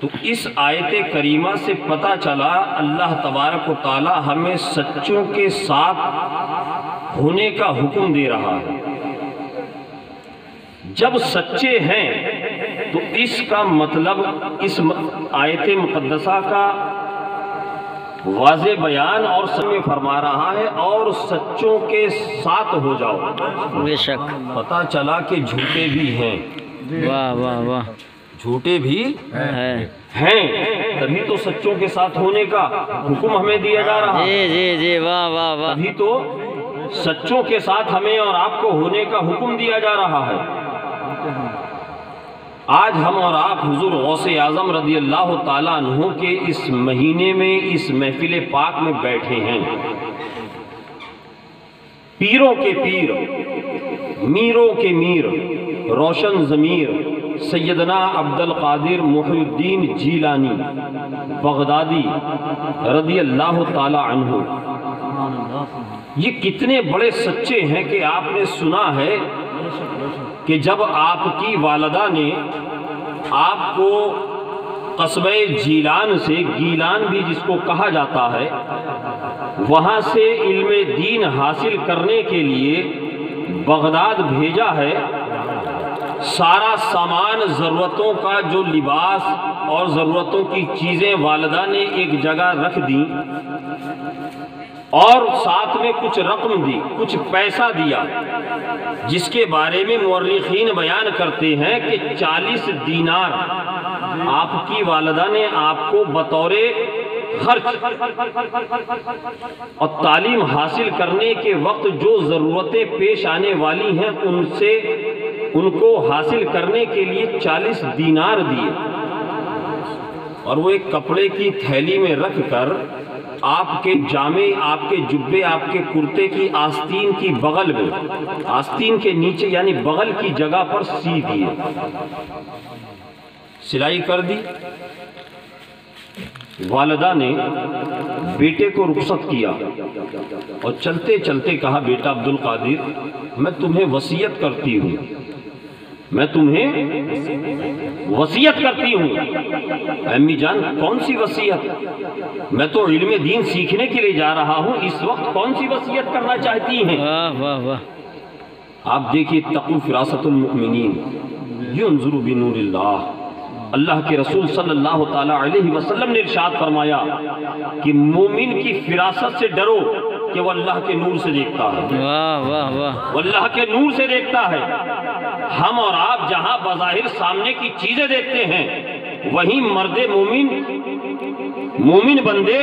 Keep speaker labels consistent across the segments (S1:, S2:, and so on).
S1: تو اس آیت کریمہ سے پتہ چلا اللہ تبارک و تعالی ہمیں سچوں کے ساتھ ہونے کا حکم دے رہا ہے۔ جب سچے ہیں تو اس کا مطلب اس آیت مقدسہ کا واضح بیان اور سمجھ فرما رہا ہے، اور سچوں کے ساتھ ہو جاؤ۔
S2: بے شک
S1: پتہ چلا کہ جھوٹے بھی ہیں،
S2: واہ واہ واہ
S1: جھوٹے بھی
S2: ہے،
S1: تبھی تو سچوں کے ساتھ ہونے کا حکم ہمیں دیا جا رہا ہے،
S2: جی جی جی واہ واہ واہ،
S1: تبھی تو سچوں کے ساتھ ہمیں اور آپ کو ہونے کا حکم دیا جا رہا ہے۔ آج ہم اور آپ حضور غوث اعظم رضی اللہ تعالیٰ عنہ کے اس مہینے میں اس محفل پاک میں بیٹھے ہیں۔ پیروں کے پیر، میروں کے میر، روشن ضمیر سیدنا عبد القادر محی الدین جیلانی بغدادی رضی اللہ تعالیٰ عنہ، یہ کتنے بڑے سچے ہیں کہ آپ نے سنا ہے کہ جب آپ کی والدہ نے آپ کو قصبہ جیلان سے، گیلان بھی جس کو کہا جاتا ہے، وہاں سے علم دین حاصل کرنے کے لیے بغداد بھیجا ہے، سارا سامان ضرورتوں کا جو لباس اور ضرورتوں کی چیزیں والدہ نے ایک جگہ رکھ دی، اور ساتھ میں کچھ رقم دی، کچھ پیسہ دیا، جس کے بارے میں مورخین بیان کرتے ہیں کہ 40 دینار آپ کی والدہ نے آپ کو بطور خرچ اور تعلیم حاصل کرنے کے وقت جو ضرورتیں پیش آنے والی ہیں ان کو حاصل کرنے کے لیے 40 دینار دیے، اور وہ ایک کپڑے کی تھیلی میں رکھ کر آپ کے جامے، آپ کے جبے، آپ کے کرتے کی آستین کی بغل میں، آستین کے نیچے یعنی بغل کی جگہ پر سی دیے، سلائی کر دی۔ والدہ نے بیٹے کو رخصت کیا اور چلتے چلتے کہا، بیٹا عبد القادر، میں تمہیں وصیت کرتی ہوں، میں تمہیں وصیت کرتی ہوں۔ امی جان، کون سی وصیت؟ میں تو علم دین سیکھنے کے لیے جا رہا ہوں، اس وقت کون سی وصیت کرنا چاہتی ہیں؟
S2: واہ واہ واہ،
S1: آپ دیکھیے، تقو فراست المؤمنین ینظر بنور اللہ، اللہ کے رسول صلی اللہ تعالیٰ علیہ وسلم نے ارشاد فرمایا کہ مومن کی فراست سے ڈرو کہ وہ اللہ کے نور سے دیکھتا ہے،
S2: واہ واہ واہ،
S1: وہ اللہ کے نور سے دیکھتا ہے۔ ہم اور آپ جہاں بظاہر سامنے کی چیزیں دیکھتے ہیں، وہیں مرد مومن بندے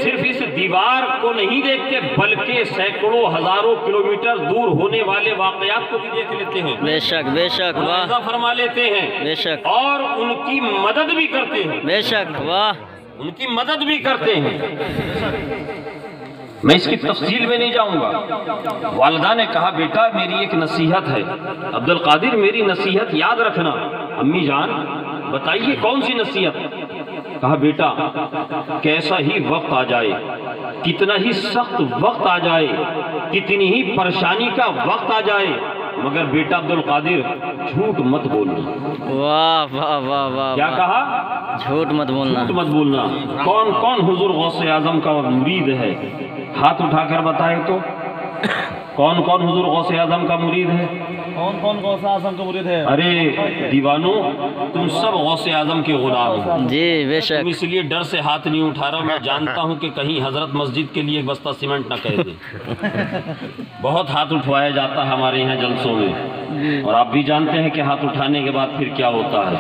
S1: صرف اس دیوار کو نہیں دیکھتے، بلکہ سینکڑوں ہزاروں کلومیٹر دور ہونے والے واقعات کو بھی دیکھ لیتے ہیں،
S2: بے شک بے شک، واہ
S1: ملاحظہ فرما لیتے ہیں،
S2: بے شک،
S1: اور ان کی مدد بھی کرتے ہیں،
S2: بے شک، واہ،
S1: ان کی مدد بھی کرتے ہیں۔ میں اس کی تفصیل میں نہیں جاؤں گا۔ والدہ نے کہا، بیٹا میری ایک نصیحت ہے۔ عبد القادر، میری نصیحت یاد رکھنا۔ امی جان بتائیے کون سی نصیحت؟ کہا، بیٹا کیسا ہی وقت آ جائے، کتنا ہی سخت وقت آ جائے، کتنی ہی پریشانی کا وقت آ جائے، مگر بیٹا عبد القادر جھوٹ مت بولنا۔
S2: واہ واہ واہ واہ،
S1: کیا کہا؟
S2: جھوٹ مت بولنا،
S1: جھوٹ مت بولنا۔ کون کون حضور غوث اعظم کا مرید ہے؟ ہاتھ اٹھا کر بتائیں تو، کون کون حضور غوث اعظم کا مرید ہے؟
S3: کون کون غوث اعظم کا مرید ہے؟
S1: ارے دیوانو، تم سب غوث اعظم کے غلام ہو۔
S2: جی بے
S1: تم
S2: شک،
S1: اس لیے ڈر سے ہاتھ نہیں اٹھا رہا، میں جانتا ہوں کہ کہیں حضرت مسجد کے لیے ایک بستہ سیمنٹ نہ کہہ دیں۔ بہت ہاتھ اٹھوایا جاتا ہے ہمارے یہاں جلسوں میں، اور آپ بھی جانتے ہیں کہ ہاتھ اٹھانے کے بعد پھر کیا ہوتا ہے۔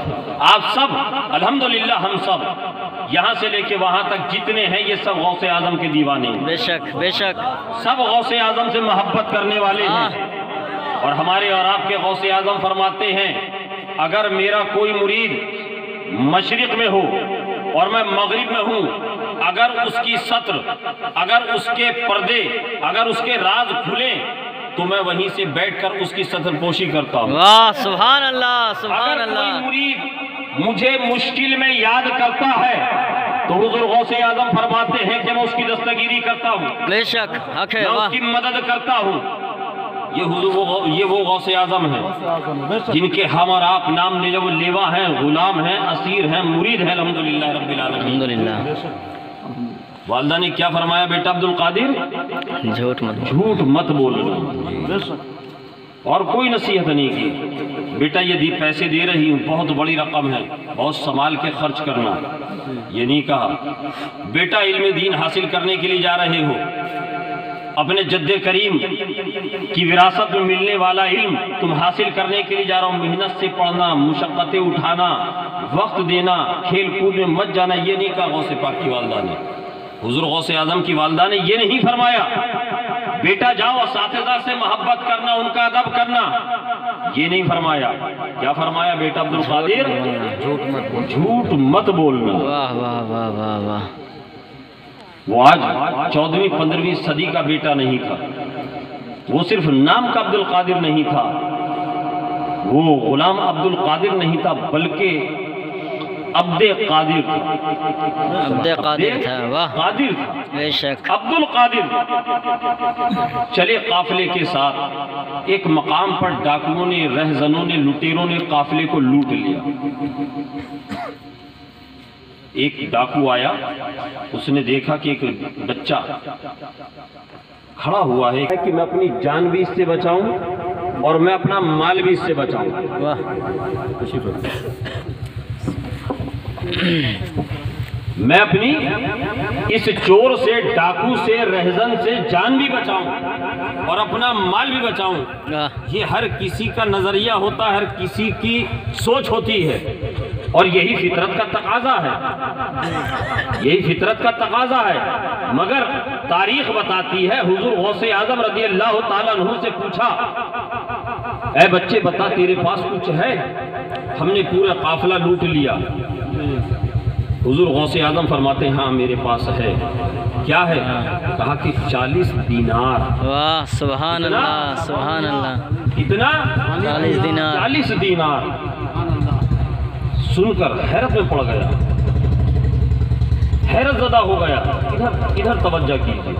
S1: آپ سب الحمدللہ، ہم سب یہاں سے لے کے وہاں تک جتنے ہیں، یہ سب غوث اعظم کے دیوانے ہیں،
S2: بے شک بے شک،
S1: سب غوث اعظم سے محبت کرنے والے ہیں۔ اور ہمارے اور آپ کے غوث اعظم فرماتے ہیں، اگر میرا کوئی مرید مشرق میں ہو اور میں مغرب میں ہوں، اگر اس کی ستر، اگر اس کے پردے، اگر اس کے راز کھلیں، تو میں وہیں سے بیٹھ کر اس کی ستر پوشی کرتا ہوں۔
S2: واہ سبحان اللہ سبحان
S1: اگر کوئی
S2: اللہ،
S1: مرید مجھے مشکل میں یاد کرتا ہے تو حضور غوث اعظم فرماتے ہیں کہ میں اس کی دستگیری کرتا ہوں،
S2: بے شک حق ہے،
S1: میں اس
S2: واہ
S1: کی مدد کرتا ہوں۔ یہ وہ غوث اعظم ہیں
S3: بے شک
S1: جن کے ہم اور آپ نام لے جب لیوا ہیں، غلام ہیں، اسیر ہیں، مرید ہیں الحمدللہ رب العالمین۔
S2: الحمدللہ۔
S3: بے شک
S1: والدہ نے کیا فرمایا بیٹا عبد القادر؟
S2: جھوٹ مت
S1: جھوٹ مت بولنا،
S3: بے شک
S1: اور کوئی نصیحت نہیں کی۔ بیٹا یہ پیسے دے رہی ہوں، بہت بڑی رقم ہے، بہت سنبھال کے خرچ کرنا، یہ نہیں کہا۔ بیٹا علم دین حاصل کرنے کے لیے جا رہے ہو، اپنے جد کریم کی وراثت میں ملنے والا علم تم حاصل کرنے کے لیے جا رہا ہو، محنت سے پڑھنا، مشقتیں اٹھانا، وقت دینا، کھیل کود میں مت جانا، یہ نہیں کہا غوث پاک کی والدہ نے۔ حضور غوث اعظم کی والدہ نے یہ نہیں فرمایا بیٹا جاؤ اساتذہ سے محبت کرنا، ان کا ادب کرنا، یہ نہیں فرمایا۔ کیا فرمایا بیٹا عبد القادر؟ جھوٹ مت بولنا۔
S2: واہ واہ واہ واہ واہ۔
S1: وہ آج 14ویں 15ویں صدی کا بیٹا نہیں تھا، وہ صرف نام کا عبد القادر نہیں تھا، وہ غلام عبد القادر نہیں تھا، بلکہ عبد قادر تھا۔
S2: عبد قادر تھا، واہ
S1: قادر تھا،
S2: بے شک۔
S1: عبد القادر۔ چلے قافلے کے ساتھ ایک مقام پر ڈاکوؤں نے، رہزنوں نے، لٹیروں نے قافلے کو لوٹ لیا۔ ایک ڈاکو آیا، اس نے دیکھا کہ ایک بچہ کھڑا ہوا ہے کہ میں اپنی جان بھی اس سے بچاؤں اور میں اپنا مال بھی اس سے بچاؤں۔
S2: واہ
S1: میں اپنی اس چور سے، ڈاکو سے، رہزن سے جان بھی بچاؤں اور اپنا مال بھی بچاؤں۔
S2: واہ
S1: یہ ہر کسی کا نظریہ ہوتا ہے، ہر کسی کی سوچ ہوتی ہے، اور یہی فطرت کا تقاضا ہے، یہی فطرت کا تقاضا ہے۔ مگر تاریخ بتاتی ہے، حضور غوث اعظم رضی اللہ تعالیٰ عنہ سے پوچھا، اے بچے بتا تیرے پاس کچھ ہے؟ ہم نے پورا قافلہ لوٹ لیا۔ حضور غوث اعظم فرماتے ہیں ہاں میرے پاس ہے۔ کیا ہے؟ کہا کہ 40 دینار۔
S2: واہ سبحان اللہ سبحان اللہ۔
S1: کتنا؟
S2: 40 دینار۔
S1: 40 دینار۔ سن کر حیرت میں پڑ گیا، حیرت زدہ ہو گیا۔ ادھر توجہ کیجیے،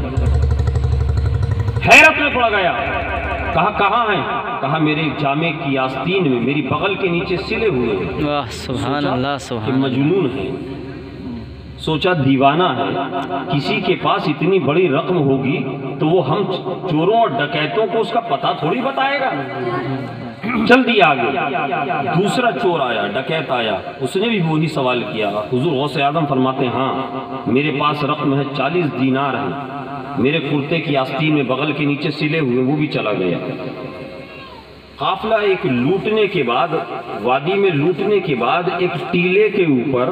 S1: حیرت میں پڑ گیا۔ کہا کہاں ہیں؟ کہا میرے جامے کی آستین میں، میری بغل کے نیچے سلے ہوئے ہیں۔
S2: واہ سبحان اللہ
S1: کہ
S2: سبحان اللہ۔
S1: مجنون ہے، سوچا دیوانہ ہے، کسی کے پاس اتنی بڑی رقم ہوگی تو وہ ہم چوروں اور ڈکیتوں کو اس کا پتہ تھوڑی بتائے گا۔ چل دیا آگے۔ دوسرا چور آیا، ڈکیت آیا، اس نے بھی وہی سوال کیا۔ حضور غوث اعظم فرماتے ہیں ہاں میرے پاس رقم ہے، 40 دینار ہے، میرے کرتے کی آستین میں بغل کے نیچے سلے ہوئے، وہ بھی چلا گیا۔ قافلہ ایک لوٹنے کے بعد، وادی میں لوٹنے کے بعد، ایک ٹیلے کے اوپر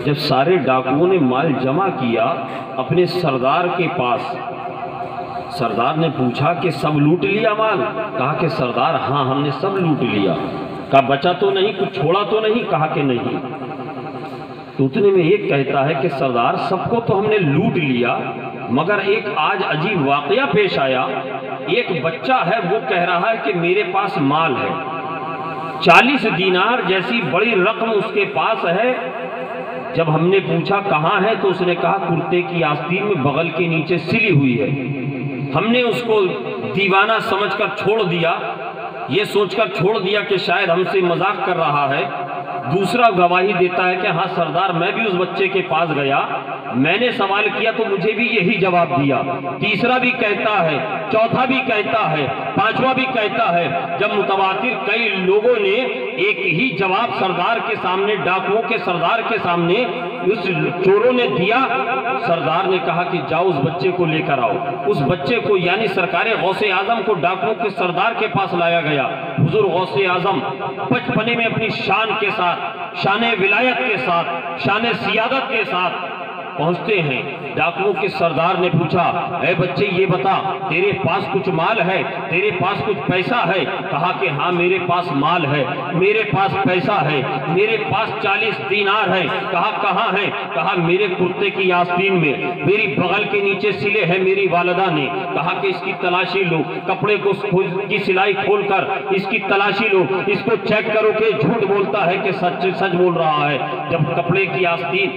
S1: جب سارے ڈاکوؤں نے مال جمع کیا اپنے سردار کے پاس، سردار نے پوچھا کہ سب لوٹ لیا مال؟ کہا کہ سردار ہاں ہم نے سب لوٹ لیا۔ کہا بچا تو نہیں، کچھ چھوڑا تو نہیں؟ کہا کہ نہیں۔ تو اتنے میں ایک کہتا ہے کہ سردار سب کو تو ہم نے لوٹ لیا، مگر ایک آج عجیب واقعہ پیش آیا، ایک بچہ ہے وہ کہہ رہا ہے کہ میرے پاس مال ہے، 40 دینار جیسی بڑی رقم اس کے پاس ہے۔ جب ہم نے پوچھا کہاں ہے تو اس نے کہا کرتے کی آستین میں بغل کے نیچے سلی ہوئی ہے۔ ہم نے اس کو دیوانہ سمجھ کر چھوڑ دیا، یہ سوچ کر چھوڑ دیا کہ شاید ہم سے مذاق کر رہا ہے۔ دوسرا گواہی دیتا ہے کہ ہاں سردار میں بھی اس بچے کے پاس گیا، میں نے سوال کیا تو مجھے بھی یہی جواب دیا۔ تیسرا بھی کہتا ہے، چوتھا بھی کہتا ہے، پانچواں بھی کہتا ہے۔ جب متواتر کئی لوگوں نے ایک ہی جواب سردار کے سامنے، ڈاکوؤں کے سردار کے سامنے اس چوروں نے دیا، سردار نے کہا کہ جاؤ اس بچے کو لے کر آؤ۔ اس بچے کو یعنی سرکار غوث اعظم کو ڈاکوؤں کے سردار کے پاس لایا گیا۔ حضور غوث اعظم بچپنے میں اپنی شان کے ساتھ، شان ولایت کے ساتھ، شان سیادت کے ساتھ پہنچتے ہیں۔ ڈاکوؤں کے سردار نے پوچھا اے بچے یہ بتا تیرے پاس کچھ مال ہے، تیرے پاس کچھ پیسہ ہے؟ کہا کہ ہاں میرے پاس مال ہے، میرے پاس پیسہ ہے، میرے پاس 40 دینار ہے۔ کہا کہاں ہے؟ کہا میرے کرتے کی آستین میں، میری بغل کے نیچے سلے ہیں میری والدہ نے۔ کہا کہ اس کی تلاشی لو، کپڑے کو کی سلائی کھول کر اس کی تلاشی لو، اس کو چیک کرو کہ جھوٹ بولتا ہے کہ سچ بول رہا ہے۔ جب کپڑے کی آستین،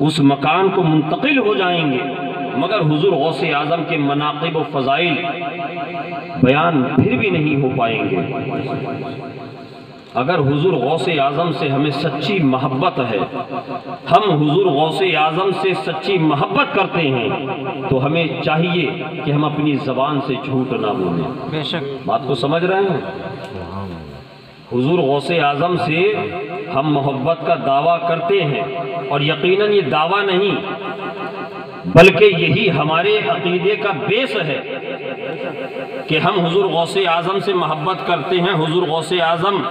S1: اس مکان کو منتقل ہو جائیں گے، مگر حضور غوث اعظم کے مناقب و فضائل بیان پھر بھی نہیں ہو پائیں گے۔ اگر حضور غوث اعظم سے ہمیں سچی محبت ہے، ہم حضور غوث اعظم سے سچی محبت کرتے ہیں، تو ہمیں چاہیے کہ ہم اپنی زبان سے جھوٹ نہ بولیں۔
S2: بے شک
S1: بات کو سمجھ رہے ہیں؟ حضور غوث اعظم سے ہم محبت کا دعویٰ کرتے ہیں، اور یقیناً یہ دعویٰ نہیں بلکہ یہی ہمارے عقیدے کا بیس ہے کہ ہم حضور غوث اعظم سے محبت کرتے ہیں۔ حضور غوث اعظم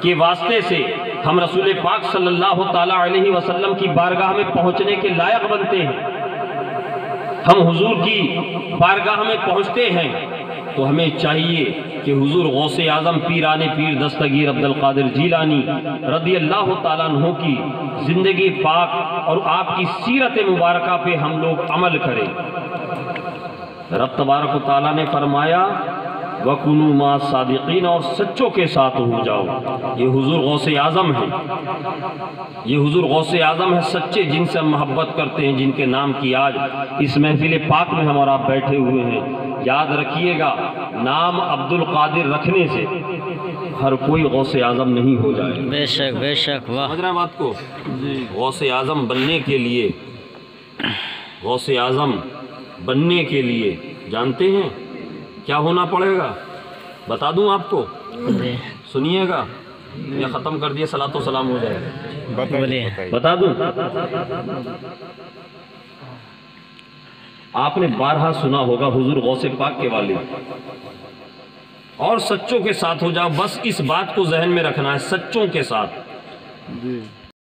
S1: کے واسطے سے ہم رسول پاک صلی اللہ تعالیٰ علیہ وسلم کی بارگاہ میں پہنچنے کے لائق بنتے ہیں۔ ہم حضور کی بارگاہ میں پہنچتے ہیں تو ہمیں چاہیے کہ حضور غوث اعظم پیران پیر دستگیر عبد القادر جیلانی رضی اللہ تعالیٰ عنہ کی زندگی پاک اور آپ کی سیرت مبارکہ پہ ہم لوگ عمل کریں۔ رب تبارک و تعالیٰ نے فرمایا وَكُنُوا مَعَ الصَّادِقِينَ، اور سچوں کے ساتھ ہو جاؤ۔ یہ حضور غوث اعظم ہے، یہ حضور غوث اعظم ہے سچے، جن سے ہم محبت کرتے ہیں، جن کے نام کی آج اس محفل پاک میں ہم اور آپ بیٹھے ہوئے ہیں۔ یاد رکھیے گا، نام عبد القادر رکھنے سے ہر کوئی غوث اعظم نہیں ہو جائے۔
S2: بے شک بے شک، واہ
S1: سمجھ رہے ہیں بات کو؟ غوث اعظم بننے کے لیے، غوث اعظم بننے کے لیے جانتے ہیں کیا ہونا پڑے گا؟ بتا دوں آپ کو؟
S2: جی
S1: سنیے گا یا ختم کر دیے صلاۃ و سلام ہو جائے گا؟
S2: بولیے۔
S1: بتا دوں؟ آپ نے بارہا سنا ہوگا حضور غوث پاک کے والد، اور سچوں کے ساتھ ہو جاؤ، بس اس بات کو ذہن میں رکھنا ہے، سچوں کے ساتھ۔